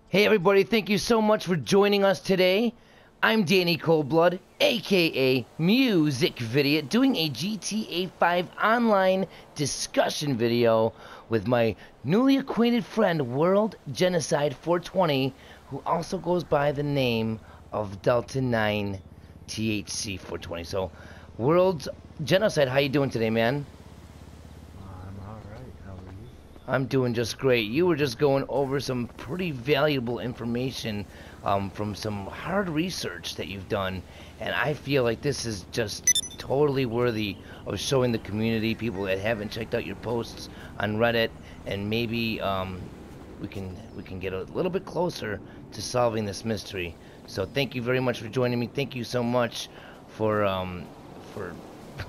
Hey everybody, thank you so much for joining us today. I'm Danny Coldblood, aka Music Video, doing a GTA 5 online discussion video with my newly acquainted friend World Genocide 420, who also goes by the name of DELTANINETHC 420. So, World Genocide, how you doing today, man? I'm alright, how are you? I'm doing just great. You were just going over some pretty valuable information from some hard research that you've done, and I feel like this is just totally worthy of showing the community, people that haven't checked out your posts on Reddit, and maybe we can get a little bit closer to solving this mystery. So thank you very much for joining me. Thank you so much for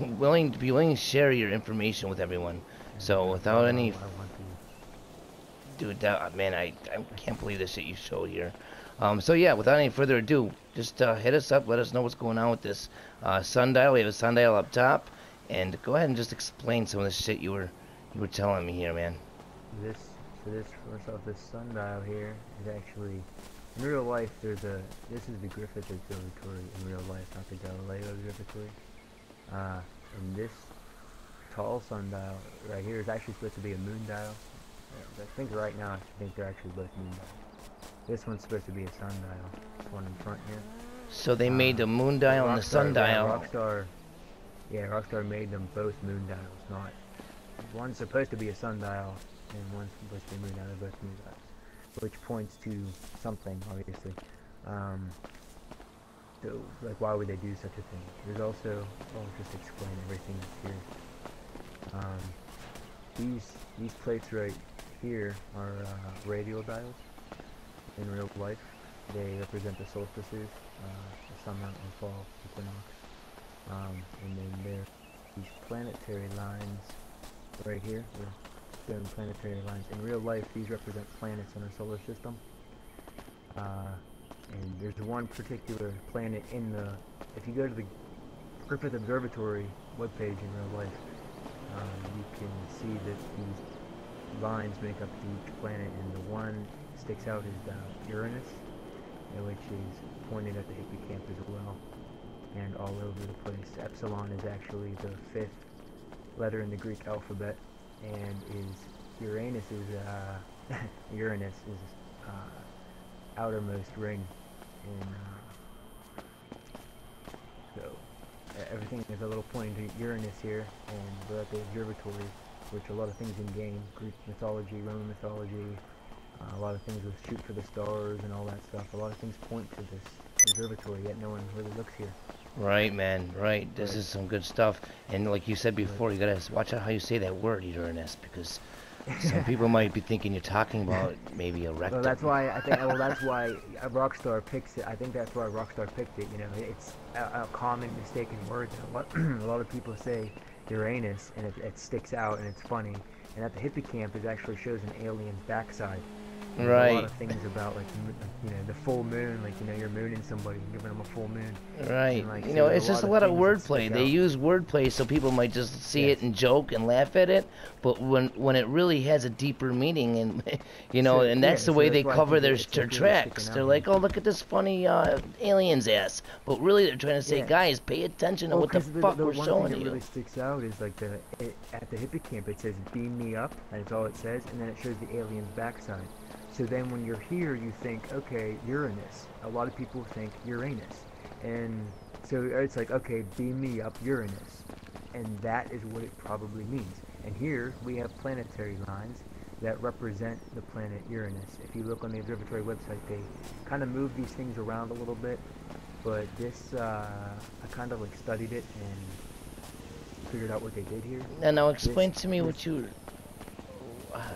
willing to share your information with everyone. So No without problem, any I want to. Dude, that, man, I can't believe the shit you showed here. So yeah, without any further ado, just hit us up, let us know what's going on with this sundial. We have a sundial up top, and go ahead and just explain some of the shit you were telling me here, man. This, first off, this sundial here is actually, in real life, this is the Griffith Observatory in real life, not the Galileo Observatory. And this tall sundial right here is actually supposed to be a moon dial. I think right now, I think they're actually both moon dials. This one's supposed to be a sundial, this one in front here. So they made the moon dial and the sundial. Rockstar made them both moon dials, not one's supposed to be a sundial and one's supposed to be a moon dial. They're both moon dials, which points to something, obviously. So, like, why would they do such a thing? There's also, I'll just explain everything that's here. These plates right here are radial dials. In real life, they represent the solstices, the summer and fall equinox. And then there these planetary lines right here. We're doing planetary lines. In real life, these represent planets in our solar system. And there's one particular planet in the. If you go to the Griffith Observatory webpage in real life, you can see that these lines make up each planet, and the one sticks out is Uranus, which is pointed at the hippocamp as well, and all over the place. Epsilon is actually the 5th letter in the Greek alphabet, and Uranus is outermost ring, and so everything is a little pointing to Uranus here, and we're at the observatory, which a lot of things in game, Greek mythology, Roman mythology, a lot of things with shoot for the stars and all that stuff. A lot of things point to this observatory, yet no one really looks here. Right, man, right. This is some good stuff. And like you said before, you gotta watch out how you say that word, Uranus, because some people might be thinking you're talking about maybe a rectum. Well, that's why I think. Well, that's why Rockstar picks it. I think that's why Rockstar picked it. You know, it's a common mistaken word. A lot of people say Uranus, and it sticks out, and it's funny. And at the hippocamp, it actually shows an alien's backside. Right. A lot of things about, like, you know, the full moon, like, you know, you're mooning somebody, giving them a full moon. Right. And, like, You so know, there's it's just a of lot of things that wordplay. stick They out. use wordplay so people might just see it and joke and laugh at it, but when it really has a deeper meaning, and you know, and that's the way they why I cover think their it's their really tracks. sticking They're out like, here. "Oh, look at this funny alien's ass," but really they're trying to say, Yeah. "Guys, pay attention to Well, what the because fuck the we're one thing showing that you." really sticks out is, like, at the hippocamp it says "beam me up," and it's all it says, and then it shows the alien's backside. So then when you're here, you think, okay, Uranus. A lot of people think Uranus, and so it's like, okay, beam me up, Uranus, and that is what it probably means. And here we have planetary lines that represent the planet Uranus. If you look on the observatory website, they kind of move these things around a little bit, but this, I kind of, like, studied it and figured out what they did here. Now explain to me This what you.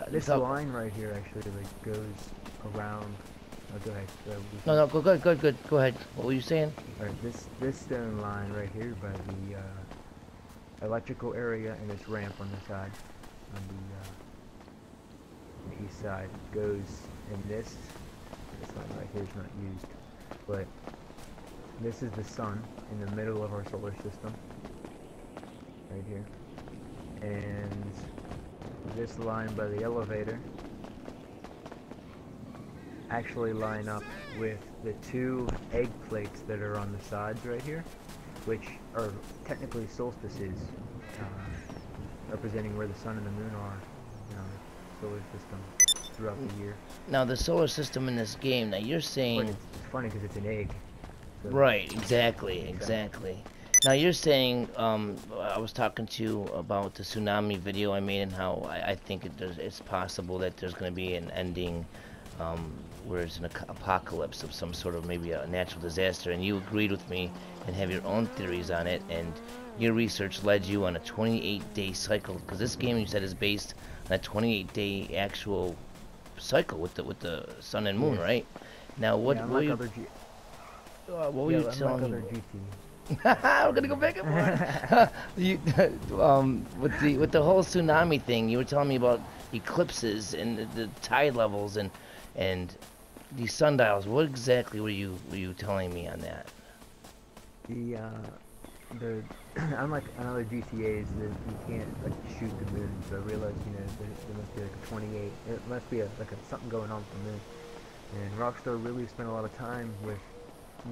this Thought. line right here actually, like, goes around. Oh, go ahead. No, go good, good, good. Go ahead. What were you saying? Alright, this stone line right here by the electrical area and this ramp on the side, on the east side, goes in this line right here is not used, but this is the sun in the middle of our solar system, right here, and this line by the elevator actually line up with the two egg plates that are on the sides right here, which are technically solstices, representing where the sun and the moon are in our solar system throughout the year. Now the solar system in this game, now you're But saying... it's funny because it's an egg. So Right, exactly. Now you're saying, I was talking to you about the tsunami video I made and how I think it's possible that there's going to be an ending where it's an apocalypse of some sort of maybe a natural disaster, and you agreed with me and have your own theories on it, and your research led you on a 28-day cycle, because this game you said is based on a 28-day actual cycle with the sun and moon, right? Now what were you... what were you telling me? We're gonna go back and forth. With the whole tsunami thing, you were telling me about eclipses and the tide levels and these sundials. What exactly were you telling me on that? The unlike other GTA's, you can't like shoot the moon. So I realized, there must be like a 28. It must be something going on with the moon. And Rockstar really spent a lot of time with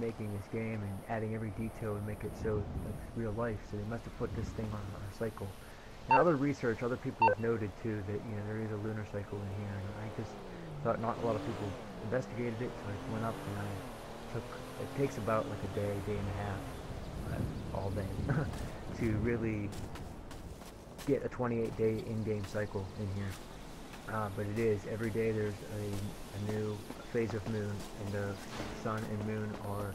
making this game and adding every detail to make it so it's real life. So they must have put this thing on a cycle. And other research, other people have noted too that there is a lunar cycle in here. And I just thought not a lot of people investigated it, so I went up and I took. It takes about like a day and a half, all day, to really get a 28-day in-game cycle in here. But it is every day. There's a new phase of moon, and the sun and moon are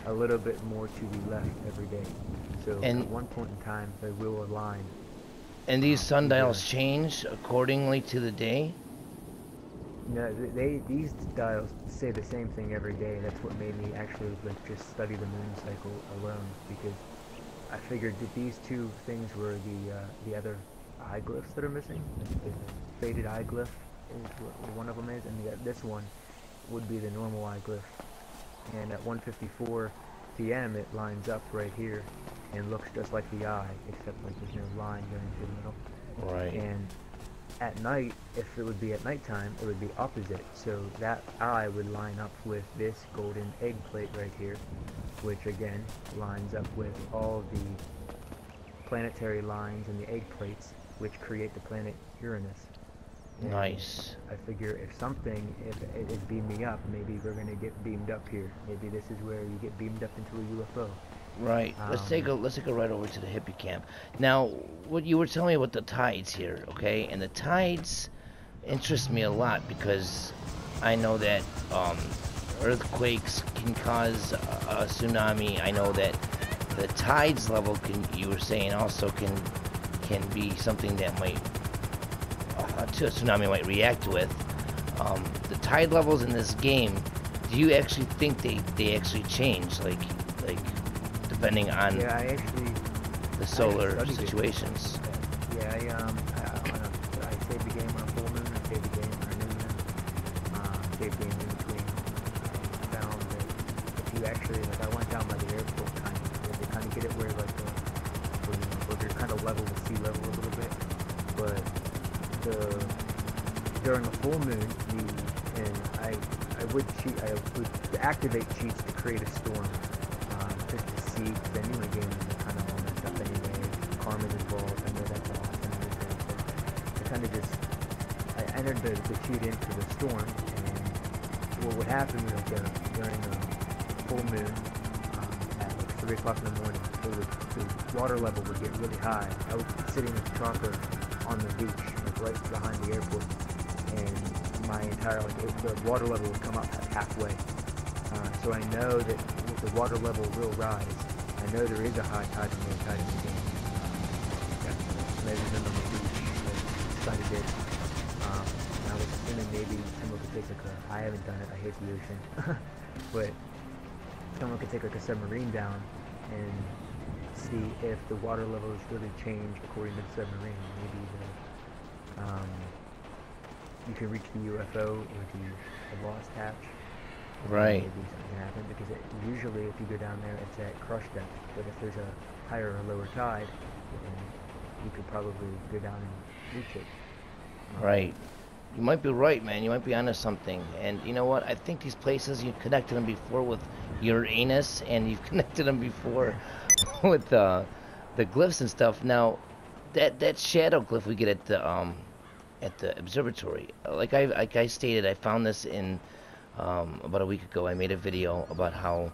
a little bit more to the left every day. So at one point in time, they will align. And these sundials change accordingly to the day? No, these dials say the same thing every day. That's what made me actually just study the moon cycle alone, because I figured that these two things were the other eye glyphs that are missing. The faded eye glyph is what one of them is, and this one would be the normal eye glyph. And at 1:54 p.m. it lines up right here and looks just like the eye, except like there's no line going through the middle. Right. And at night, if it would be at nighttime, it would be opposite. So that eye would line up with this golden egg plate right here, which again lines up with all the planetary lines and the egg plates, which create the planet Uranus. And nice. I figure if it is beaming up, maybe we're gonna get beamed up here. Maybe this is where you get beamed up into a UFO. Right. Let's take a right over to the hippie camp. Now, what you were telling me about the tides here, okay? And the tides interest me a lot because I know that earthquakes can cause a tsunami. I know that the tides level you were saying also can be something that might a tsunami might react with. The tide levels in this game, do you actually think they actually change, like depending on the solar situations? Yeah, I saved the game on a full moon, I saved the game on a new moon, saved the game in between. I found that if you actually, I went down by the airport, they kind of get it where where you're kind of level with sea level a little bit, but during a full moon, I would activate cheats to create a storm, just to see, because I knew my game was kind of all messed up anyway. Karma's involved, I know that's awesome and everything, so I kind of I entered the cheat into the storm, and what would happen was during a full moon, at like 3 o'clock in the morning, the water level would get really high. I was sitting with the chopper on the beach, right behind the airport, and my entire, the water level would come up halfway. So I know that the water level will rise. I know there is a high tide and low tide in the game. Measurement on the beach, decided it. And I was assuming maybe someone could take I haven't done it, I hate the ocean, but someone could take a submarine down and see if the water levels really change according to the submarine. Maybe you can reach the UFO or the lost hatch. Right. Maybe something happen, because usually if you go down there, it's at crush depth. But if there's a higher or lower tide, then you could probably go down and reach it. Right. You might be right, man. You might be onto something. And you know what? I think these places, you've connected them before with Uranus, and you've connected them before with the glyphs and stuff. Now, that shadow glyph we get at the observatory, like I stated, I found this in about a week ago. I made a video about how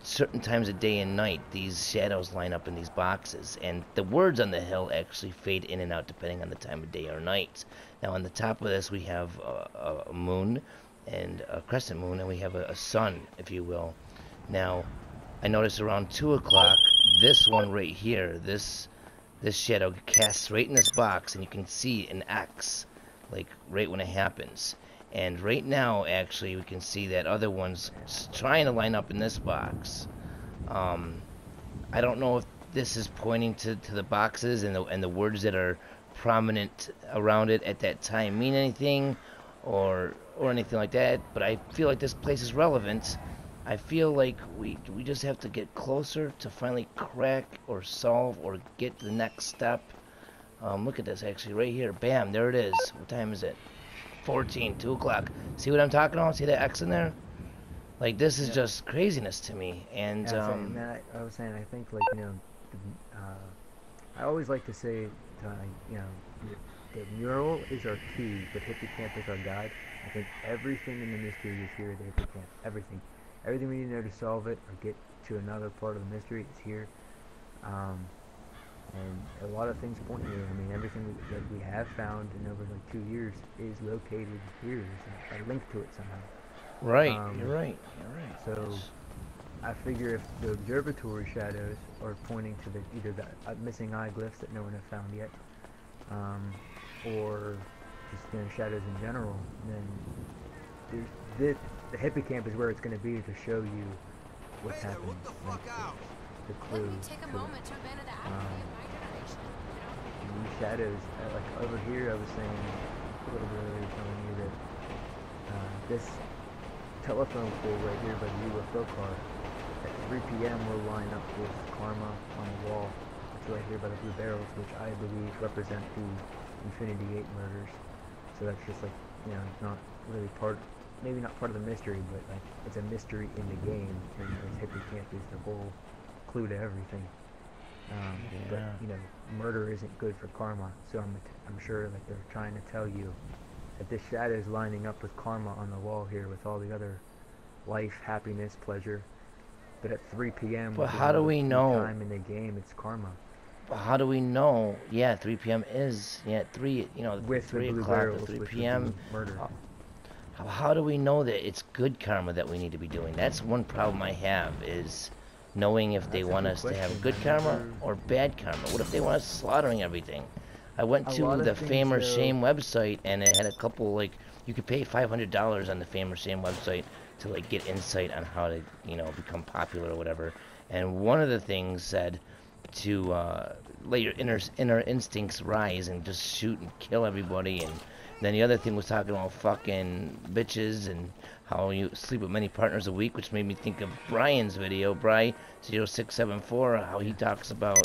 certain times of day and night these shadows line up in these boxes, and the words on the hill actually fade in and out depending on the time of day or night. Now on the top of this we have a moon and a crescent moon, and we have a sun, if you will. Now I noticed around 2 o'clock this one right here, this shadow casts right in this box, and you can see an X like right when it happens. And right now, actually, we can see that other one's trying to line up in this box. I don't know if this is pointing to the boxes and the words that are prominent around it at that time mean anything, or anything like that. But I feel like this place is relevant. I feel like we just have to get closer to finally crack or solve or get to the next step. Look at this, actually, right here. Bam, there it is. What time is it? 2 o'clock. See what I'm talking about? See that X in there? Like, this is just craziness to me. And I was saying, I think, like, you know, I always like to say, you know, the mural is our key, but Hippocamp is our guide. I think everything in the mystery is here at the Hippocamp. Everything we need to know to solve it or get to another part of the mystery is here. And a lot of things point here. I mean, everything that we have found in over like 2 years is located here. There's a link to it somehow. right, you're right. So I figure if the observatory shadows are pointing to either the missing eye glyphs that no one has found yet, or just, you know, shadows in general, then the Hippocamp is where it's going to be to show you what's happening. Like the clue. These shadows, like over here, I was saying a little bit earlier, telling you that this telephone pole right here by the UFO car, at 3 p.m. will line up with karma on the wall. It's right here by the blue barrels, which I believe represent the Infinity 8 murders. So that's just like, you know, it's not really maybe not part of the mystery, but like it's a mystery in the game, and this Hippocamp is the whole clue to everything. But you know, murder isn't good for karma, so I'm sure like they're trying to tell you that this shadow is lining up with karma on the wall here with all the other life, happiness, pleasure. But at 3 p.m. But how do we know? Time in the game, it's karma. But how do we know? Yeah, 3 p.m. is 3. You know, with 3 o'clock barrels, or 3 p.m. Murder. How do we know that it's good karma that we need to be doing? That's one problem I have, is knowing if they want us to have good karma or bad karma. What if they want us slaughtering everything? I went to the Fame or Shame website, and it had a couple, like, you could pay $500 on the Fame or Shame website to, like, get insight on how to, you know, become popular or whatever. And one of the things said to let your inner instincts rise and just shoot and kill everybody. And then the other thing was talking about fucking bitches and how you sleep with many partners a week, which made me think of Brian's video, Bri0674, how he talks about,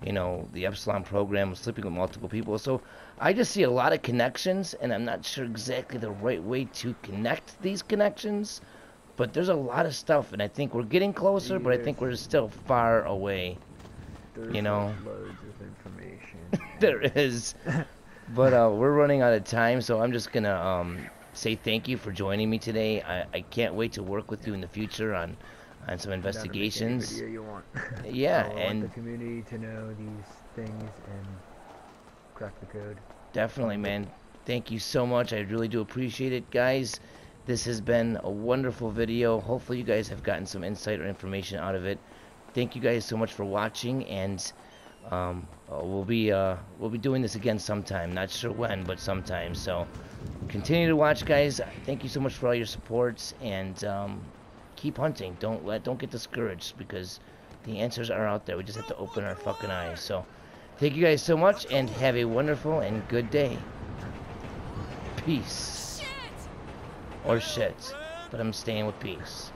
you know, the Epsilon program of sleeping with multiple people. So I just see a lot of connections, and I'm not sure exactly the right way to connect these connections, but there's a lot of stuff, and I think we're getting closer, but I think we're still far away. You know, loads of information. There is. But we're running out of time, so I'm just gonna say thank you for joining me today. I can't wait to work with you in the future on some investigations. Video you want. Yeah, and want the community to know these things and crack the code. Definitely, man. Thank you so much. I really do appreciate it, guys. This has been a wonderful video. Hopefully you guys have gotten some insight or information out of it. Thank you guys so much for watching, and we'll be doing this again sometime. Not sure when, but sometime. So continue to watch, guys. Thank you so much for all your supports, and keep hunting. Don't get discouraged, because the answers are out there. We just have to open our fucking eyes. So thank you guys so much, and have a wonderful and good day. Peace. Or shit, but I'm staying with peace.